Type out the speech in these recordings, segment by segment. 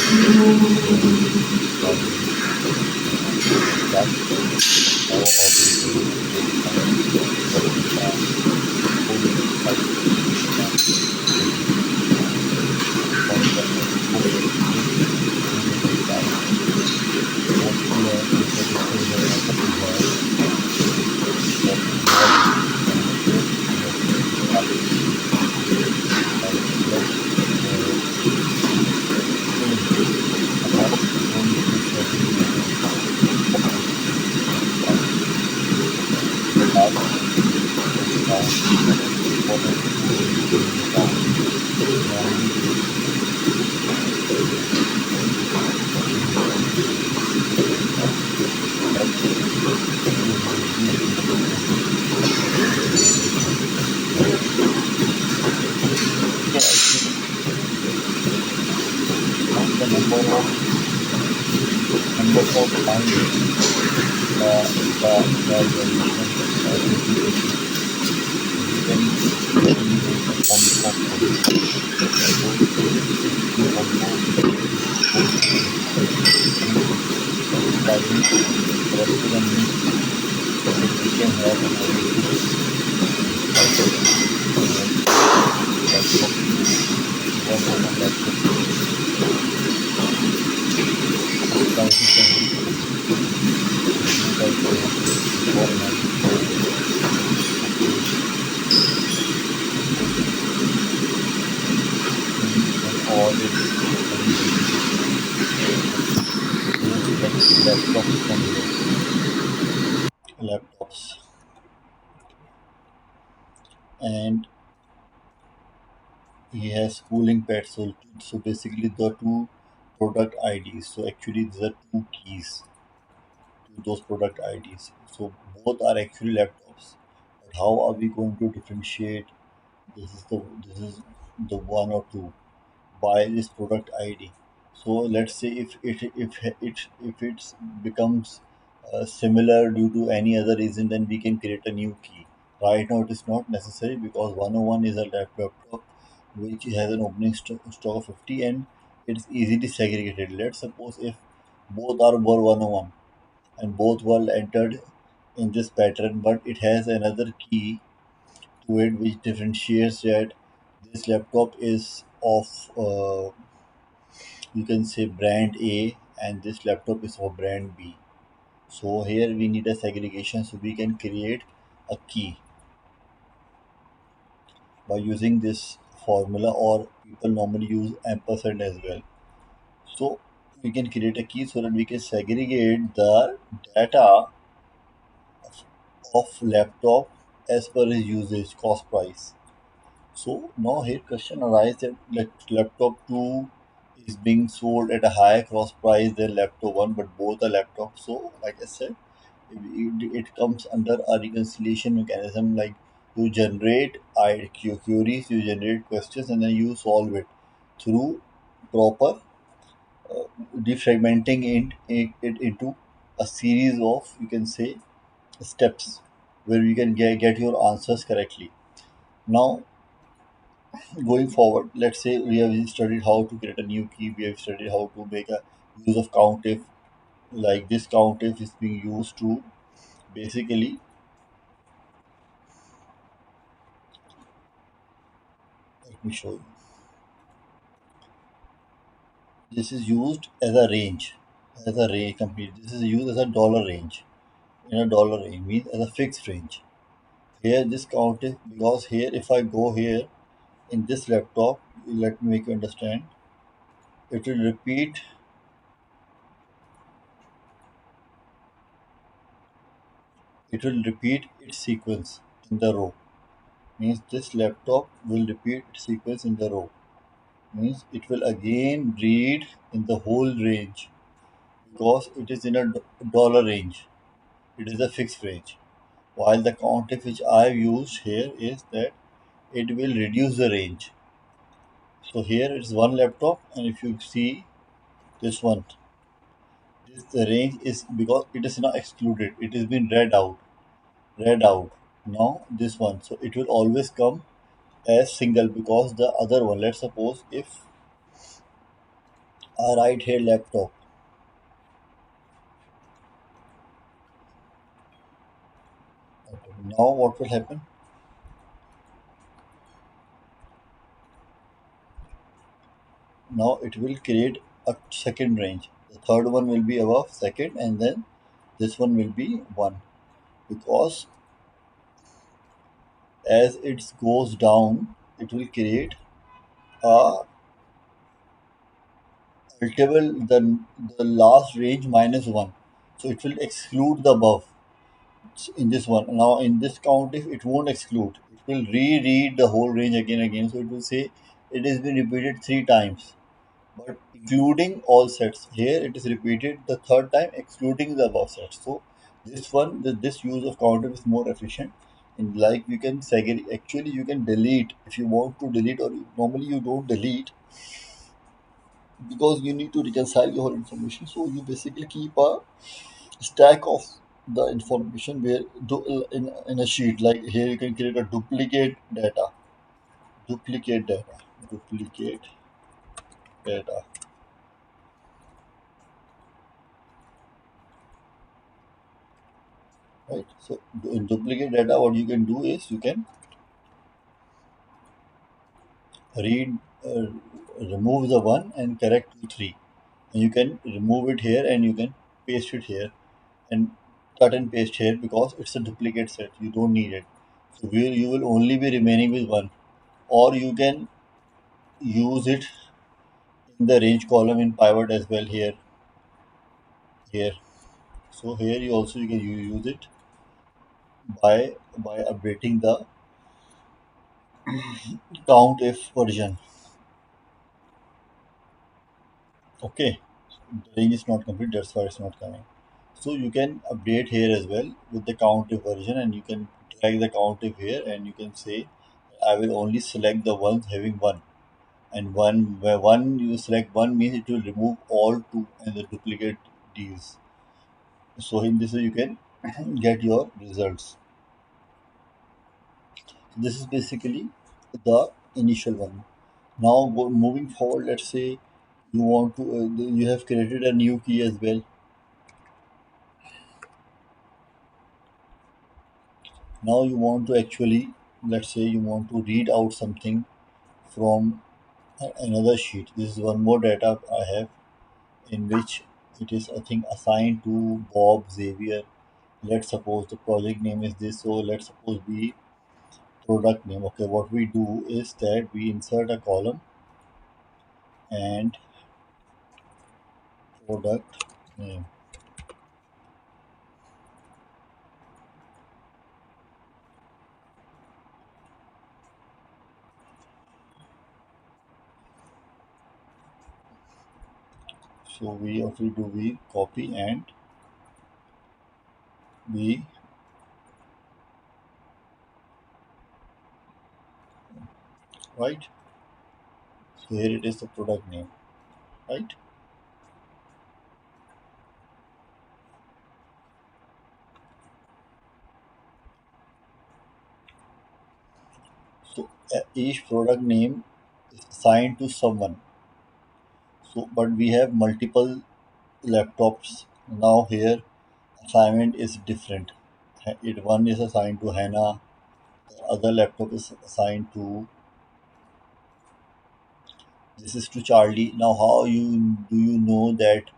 So probably that how operating will define what we can, how we can decide what we can basically from the output which we will decide what which additional method we have, what logic and method we have to apply. Like let's explain about going through segregation of the data of the counting. What are the tools used in the counting? Normally, we use let's suppose we will use in the business segregation. We can actually count the numbers of times the addition or multiplication. So we can basically make a formula of coding. So if we almost multiplying correct to the new key, then we can have an addition like laptop 2 is 101 laptop 2 multiply efficiently with 2 by 4 is 494. Okay, then we can add it again. Here let's say laptops from here. Laptops and he has cooling pads. So basically the two product IDs. So actually these are two keys to those product IDs. So both are actually laptops. But how are we going to differentiate this is the one or two by this product ID? So let's say if it becomes similar due to any other reason, then we can create a new key. Right now, it is not necessary because 101 is a laptop which has an opening stock of 50 and it's easily segregated. Let's suppose if both are were 101 and both were entered in this pattern, but it has another key to it which differentiates that this laptop is of you can say brand A and this laptop is of brand B. So here we need a segregation so we can create a key by using this formula or people normally use ampersand as well. So we can create a key so that we can segregate the data of laptop as per his usage cost price. So now here question arises that laptop 2 is being sold at a higher cost price than laptop 1, but both are laptops. So like I said, it comes under a reconciliation mechanism. Like you generate queries, you generate questions, and then you solve it through proper defragmenting it into a series of, you can say, steps where you can get your answers correctly. Now going forward, let's say we have studied how to create a new key, we have studied how to make a use of countif. Like this countif is being used to basically, let me show you. This is used as a range complete. This is used as a dollar range. In a dollar range means as a fixed range. Here this countif, because here if I go here in this laptop, let me make you understand. It will repeat. It will repeat its sequence in the row. Means this laptop will repeat its sequence in the row. Means it will again read in the whole range because it is in a dollar range. It is a fixed range. While the countif which I have used here is that it will reduce the range. So here it's one laptop, and if you see this one, this the range is because it is now excluded. It has been read out. Now this one, so it will always come as single because the other one. Let's suppose if Right here laptop. Okay. Now what will happen? Now it will create a second range. The third one will be above second, and then this one will be one, because as it goes down, it will create a multiple the last range minus one. So it will exclude the above in this one. Now in this count, if it won't exclude, it will reread the whole range again. So it will say it has been repeated three times, but including all sets. Here it is repeated the third time, excluding the above sets. So this one, this use of counter is more efficient. And like you can segregate, actually you can delete if you want to delete, or normally you don't delete because you need to reconcile your information. So you basically keep a stack of the information where in a sheet. Like here you can create a duplicate data, duplicate data, right? So in duplicate data, what you can do is you can read, remove the one and correct two, three, and you can remove it here and you can paste it here and cut and paste here because it's a duplicate set. You don't need it. So you will only be remaining with one, or you can use it in the range column in pivot as well here. So here you can use it by updating the count if version. Okay, the range is not complete, that's why it's not coming. So you can update here as well with the count if version, and you can drag the count if here, and you can say I will only select the ones having one. And one, where one you select one means it will remove all two and the duplicate deals. So in this way you can get your results. This is basically the initial one. Now moving forward, let's say you want to you have created a new key as well. Now you want to actually, let's say you want to read out something from another sheet. This is one more data I have in which it is, I think, assigned to Bob Xavier. Let's suppose the project name is this, so let's suppose we product name. Okay, what we do is that we insert a column and product name. So we, what we do, we copy and we, right. So here it is the product name, right. So each product name is assigned to someone. So but we have multiple laptops. Now here assignment is different. It one is assigned to Hannah, the other laptop is assigned to, this is to Charlie. Now how you do you know that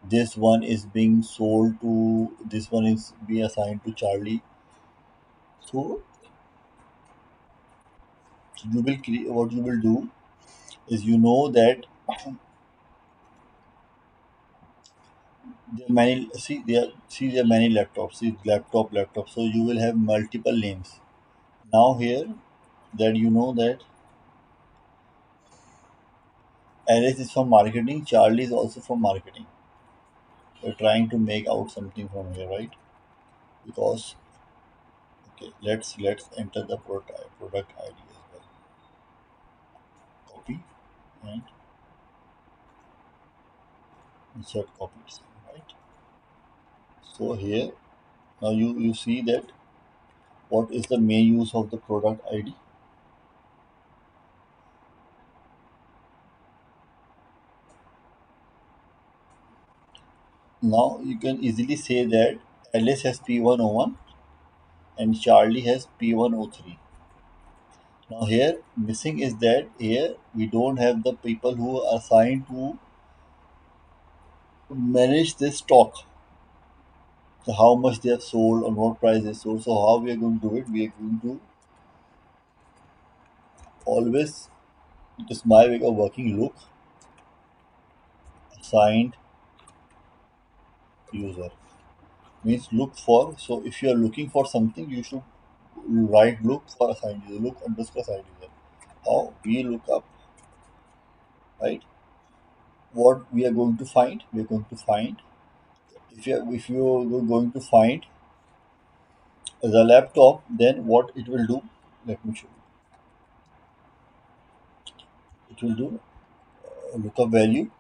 this one is being sold to, this one is being assigned to Charlie? So you will create, what you will do is, you know that there are many, there are many laptops, see laptop, so you will have multiple names. Now here, that you know that Alice is from marketing, Charlie is also from marketing. We're trying to make out something from here, right? Because, okay, let's enter the product ID as well. Copy and insert copies, right? So here, now you see that what is the main use of the product ID? Now you can easily say that Alice has P101 and Charlie has P103. Now here missing is that here we don't have the people who are assigned to manage this stock. So how much they have sold, on what price they sold. So how we are going to do it? We are going to always, it is my way of working, look assigned user. Means look for, so if you are looking for something, you should write look for assigned user, look underscore assigned user. How we look up, right? What we are going to find? We are going to find, if you are going to find the laptop, then what it will do? Let me show you. It will do lookup value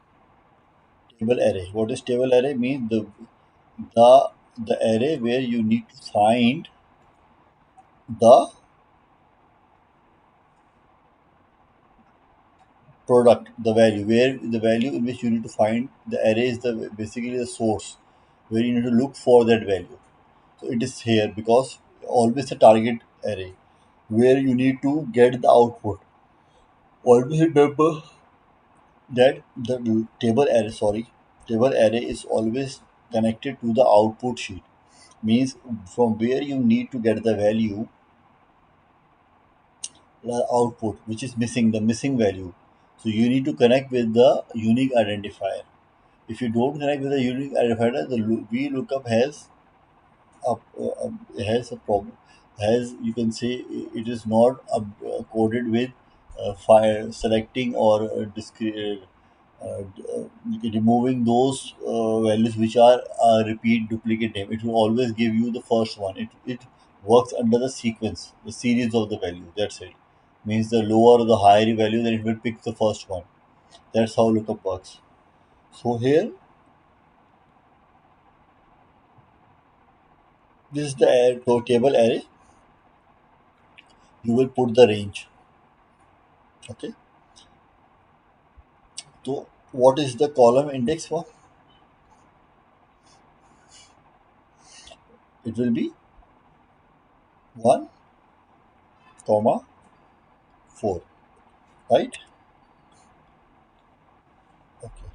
table array. What is table array? Means the the array where you need to find the product, the value, where the value in which you need to find the array is the basically the source where you need to look for that value. So it is here because always a target array where you need to get the output. Always remember that the table array is always connected to the output sheet. Means from where you need to get the value, the output which is missing, the missing value. So you need to connect with the unique identifier. If you don't connect with the unique identifier, the VLOOKUP has a problem. Has, you can say, it is not coded with fire selecting or removing those values which are repeat duplicate name. It will always give you the first one. It works under the sequence, the series of the value. That's it. Means the lower or the higher value, then it will pick the first one. That's how lookup works. So here, this is the table array. You will put the range. Okay. So what is the column index for? It will be 1, comma 4, right? Okay,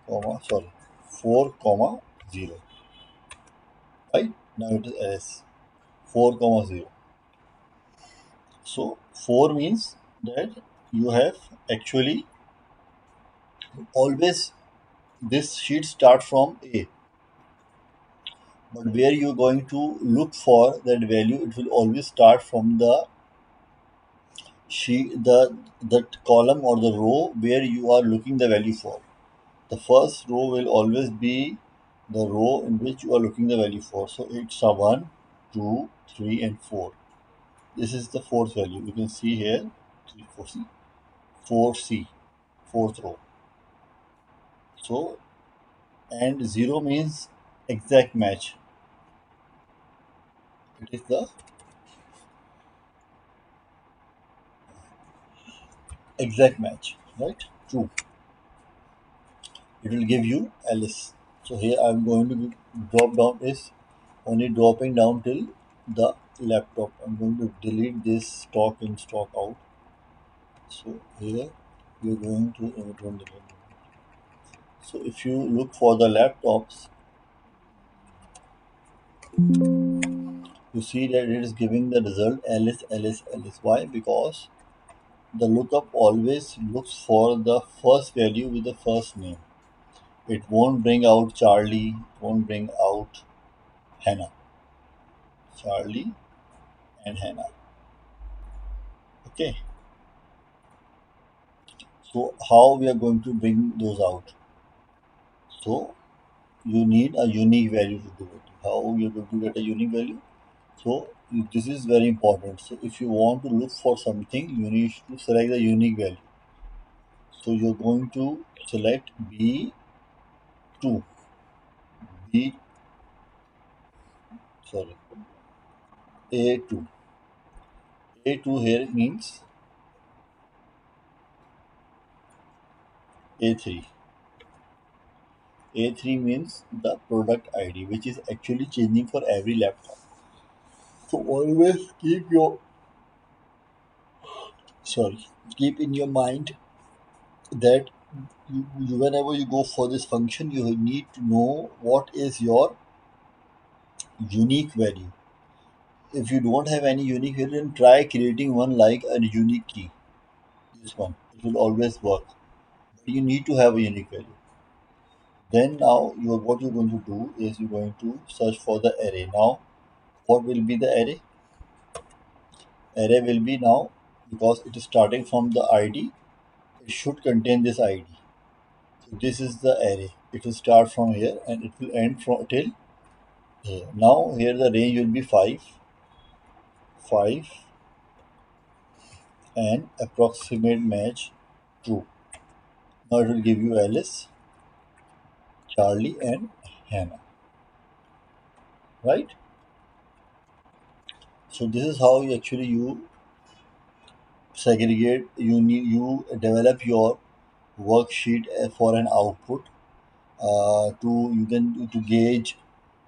comma, sorry, 4, comma 0, right? Now it is ls, 4, comma 0. So 4 means that you have actually always, this sheet start from A, but where you're going to look for that value, it will always start from the sheet, the column or the row where you are looking the value for. The first row will always be the row in which you are looking the value for. So it's a 1, 2, 3, and 4. This is the fourth value. You can see here 3, 4, C, 4C, fourth row. So, and 0 means exact match. It is the exact match, right? True. It will give you Alice. So here I'm going to drop down is only dropping down till the laptop. I'm going to delete this stock in stock out. So here we're going to so if you look for the laptops, you see that it is giving the result Alice, Alice, Alice. Why? Because the lookup always looks for the first value with the first name. It won't bring out Charlie, it won't bring out Hannah. Charlie and Hannah. Okay. So how we are going to bring those out? So you need a unique value to do it. How you're going to get a unique value? So this is very important. So if you want to look for something, you need to select the unique value. So you're going to select B2. B, sorry, A2. A2 here means A3. A3 means the product ID, which is actually changing for every laptop. So always sorry, keep in your mind that whenever you go for this function, you need to know what is your unique value. If you don't have any unique value, then try creating one like a unique key. This one, it will always work. But you need to have a unique value. Then now what you're going to do is you're going to search for the array. Now, what will be the array? Array will be now, because it is starting from the ID, it should contain this ID. So this is the array. It will start from here and it will end from till here. Now here the range will be 5, 5 and approximate match true. Now it will give you Alice, Charlie and Hannah, right? So this is how you segregate, you develop your worksheet for an output, to you can to gauge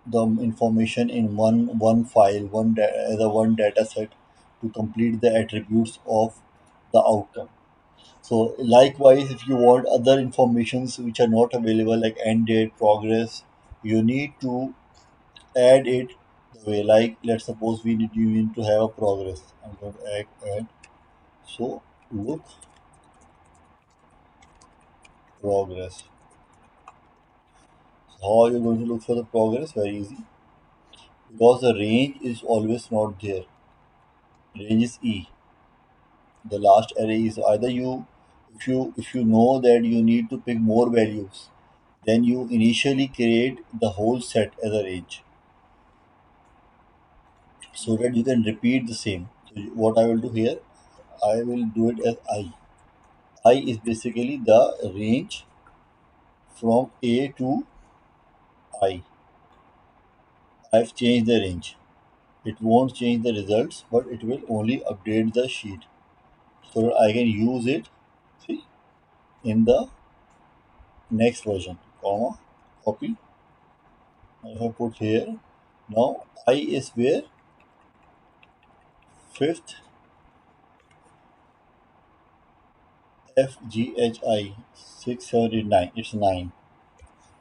the information in one file, as a one data set, to complete the attributes of the outcome. So likewise, if you want other informations which are not available, like end date, progress, you need to add it the way, like let's suppose you need to have a progress. I'm going to add so look progress. So how are you going to look for the progress? Very easy, because the range is always not there. Range is E. The last array is either you, if you know that you need to pick more values, then you initially create the whole set as a range, so that you can repeat the same. So what I will do here, I will do it as I. I is basically the range from A to I. I've changed the range. It won't change the results, but it will only update the sheet, so that I can use it, see, in the next version. Comma, copy. I have put here. Now I is where? Fifth, FGHI 679. It's 9.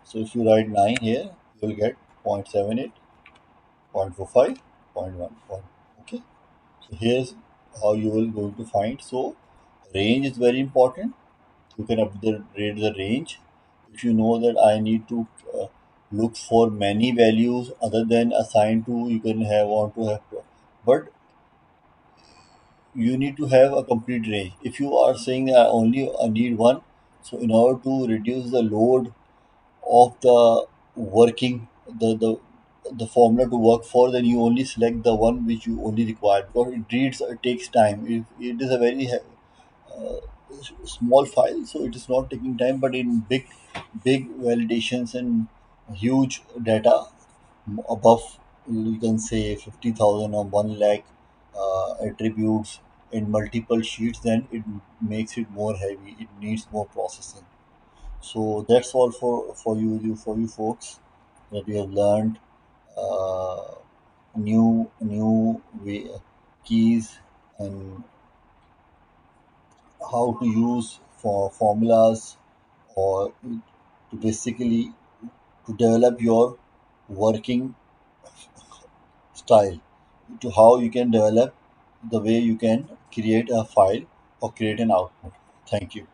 So if you write 9 here, you will get 0.78, 0.45, 0.1. Okay. So here's how you will going to find. So range is very important. You can update the range. If you know that I need to look for many values other than assigned to, you can have want to have, but you need to have a complete range. If you are saying I only need one, so in order to reduce the load of the working, the formula to work for, then you only select the one which you only require, because it takes time. If it is a very small file, so it is not taking time, but in big validations and huge data, above, you can say 50,000 or 1 lakh attributes in multiple sheets, then it makes it more heavy, it needs more processing. So that's all for you folks, that you have learned uh, new way, keys, and how to use for formulas, or to basically to develop your working style, to how you can develop the way you can create a file or create an output. Thank you.